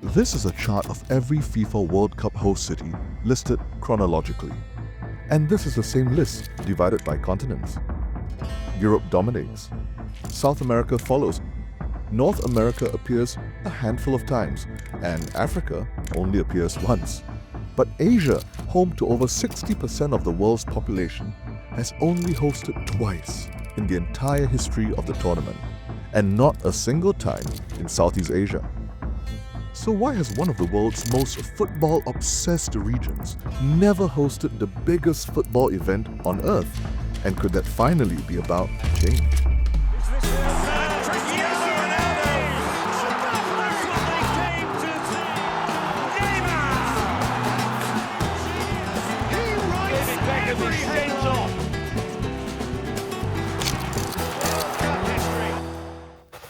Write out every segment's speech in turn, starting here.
This is a chart of every FIFA World Cup host city listed chronologically. And this is the same list divided by continents. Europe dominates. South America follows. North America appears a handful of times, and Africa only appears once. But Asia, home to over 60% of the world's population, has only hosted twice in the entire history of the tournament, and not a single time in Southeast Asia. So why has one of the world's most football-obsessed regions never hosted the biggest football event on Earth? And could that finally be about to change?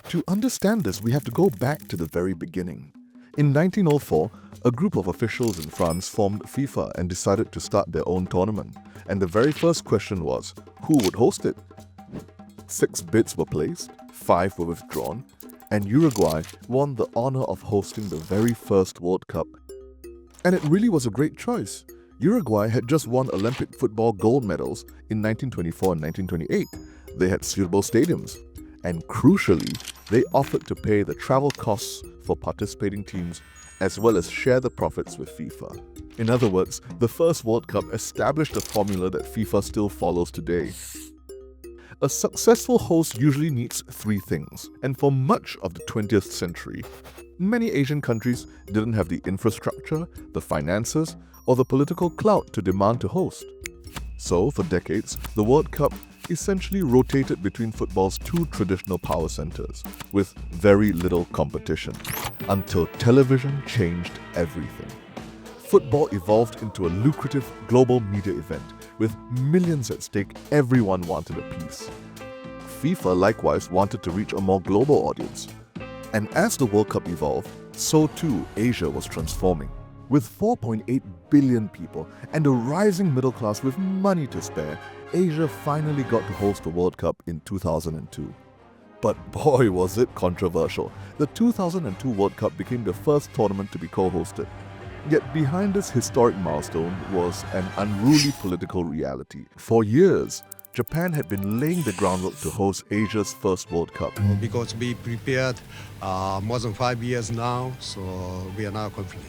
To understand this, we have to go back to the very beginning. In 1904, a group of officials in France formed FIFA and decided to start their own tournament. And the very first question was, who would host it? 6 bids were placed, 5 were withdrawn, and Uruguay won the honor of hosting the very first World Cup. And it really was a great choice. Uruguay had just won Olympic football gold medals in 1924 and 1928. They had suitable stadiums. And crucially, they offered to pay the travel costs for participating teams as well as share the profits with FIFA. In other words, the first World Cup established a formula that FIFA still follows today. A successful host usually needs 3 things, and for much of the 20th century, many Asian countries didn't have the infrastructure, the finances, or the political clout to demand to host. So, for decades, the World Cup essentially rotated between football's 2 traditional power centers, with very little competition, until television changed everything. Football evolved into a lucrative global media event, with millions at stake. Everyone wanted a piece. FIFA likewise wanted to reach a more global audience. And as the World Cup evolved, so too Asia was transforming. With 4.8 billion people and a rising middle class with money to spare, Asia finally got to host the World Cup in 2002. But boy was it controversial. The 2002 World Cup became the first tournament to be co-hosted. Yet behind this historic milestone was an unruly political reality. For years, Japan had been laying the groundwork to host Asia's first World Cup. Because we prepared more than 5 years now, so we are now confident.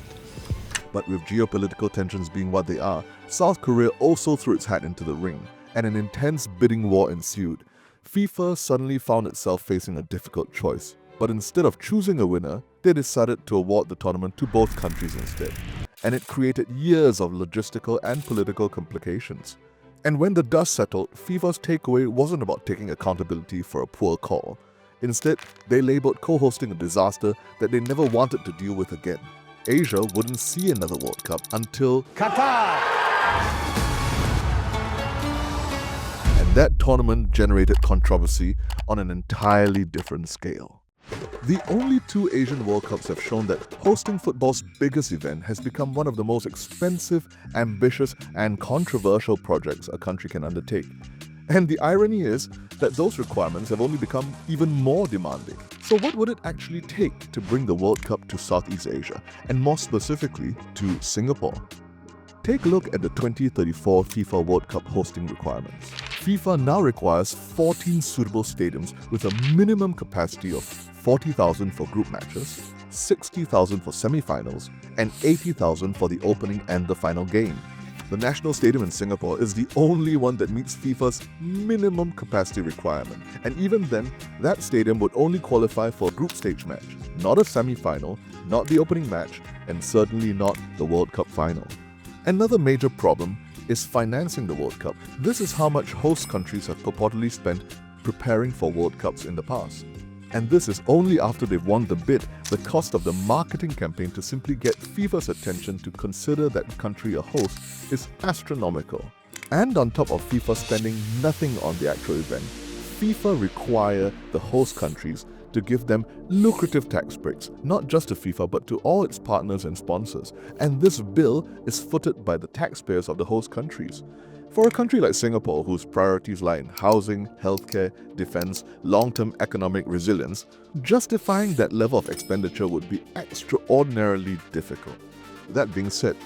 But with geopolitical tensions being what they are, South Korea also threw its hat into the ring, and an intense bidding war ensued. FIFA suddenly found itself facing a difficult choice. But instead of choosing a winner, they decided to award the tournament to both countries instead. And it created years of logistical and political complications. And when the dust settled, FIFA's takeaway wasn't about taking accountability for a poor call. Instead, they labeled co-hosting a disaster that they never wanted to deal with again. Asia wouldn't see another World Cup until Qatar! And that tournament generated controversy on an entirely different scale. The only 2 Asian World Cups have shown that hosting football's biggest event has become one of the most expensive, ambitious, and controversial projects a country can undertake. And the irony is that those requirements have only become even more demanding. So what would it actually take to bring the World Cup to Southeast Asia, and more specifically to Singapore? Take a look at the 2034 FIFA World Cup hosting requirements. FIFA now requires 14 suitable stadiums with a minimum capacity of 40,000 for group matches, 60,000 for semi-finals, and 80,000 for the opening and the final game. The National Stadium in Singapore is the only one that meets FIFA's minimum capacity requirement. And even then, that stadium would only qualify for a group stage match, not a semi-final, not the opening match, and certainly not the World Cup final. Another major problem is financing the World Cup. This is how much host countries have purportedly spent preparing for World Cups in the past. And this is only after they've won the bid. The cost of the marketing campaign to simply get FIFA's attention to consider that country a host is astronomical. And on top of FIFA spending nothing on the actual event, FIFA require the host countries to give them lucrative tax breaks, not just to FIFA but to all its partners and sponsors. And this bill is footed by the taxpayers of the host countries. For a country like Singapore, whose priorities lie in housing, healthcare, defense, long-term economic resilience, justifying that level of expenditure would be extraordinarily difficult. That being said,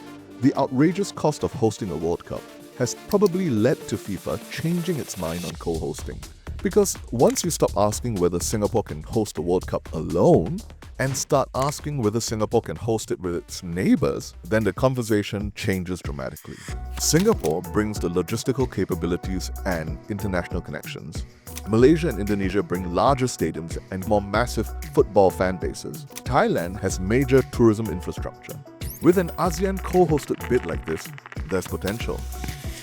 the outrageous cost of hosting a World Cup has probably led to FIFA changing its mind on co-hosting. Because once you stop asking whether Singapore can host a World Cup alone and start asking whether Singapore can host it with its neighbors, then the conversation changes dramatically. Singapore brings the logistical capabilities and international connections. Malaysia and Indonesia bring larger stadiums and more massive football fan bases. Thailand has major tourism infrastructure. With an ASEAN co-hosted bid like this, there's potential.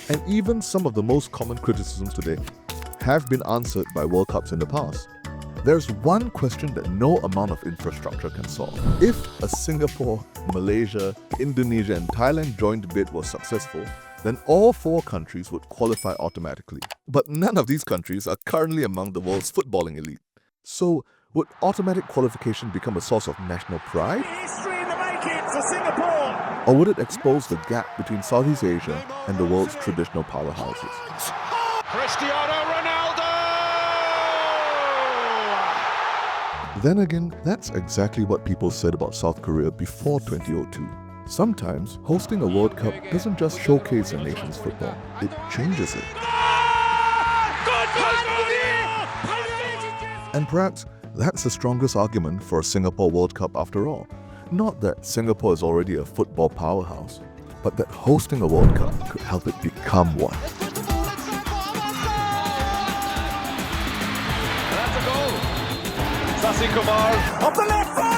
And even some of the most common criticisms today have been answered by World Cups in the past. There's one question that no amount of infrastructure can solve. If a Singapore, Malaysia, Indonesia and Thailand joint bid was successful, then all 4 countries would qualify automatically. But none of these countries are currently among the world's footballing elite. So, would automatic qualification become a source of national pride? History in the making for Singapore! Or would it expose the gap between Southeast Asia and the world's traditional powerhouses? Cristiano Ronaldo! Then again, that's exactly what people said about South Korea before 2002. Sometimes, hosting a World Cup doesn't just showcase a nation's football, it changes it. And perhaps that's the strongest argument for a Singapore World Cup after all. Not that Singapore is already a football powerhouse, but that hosting a World Cup could help it become one. That's a goal. Sasi Kumar. Up the left side!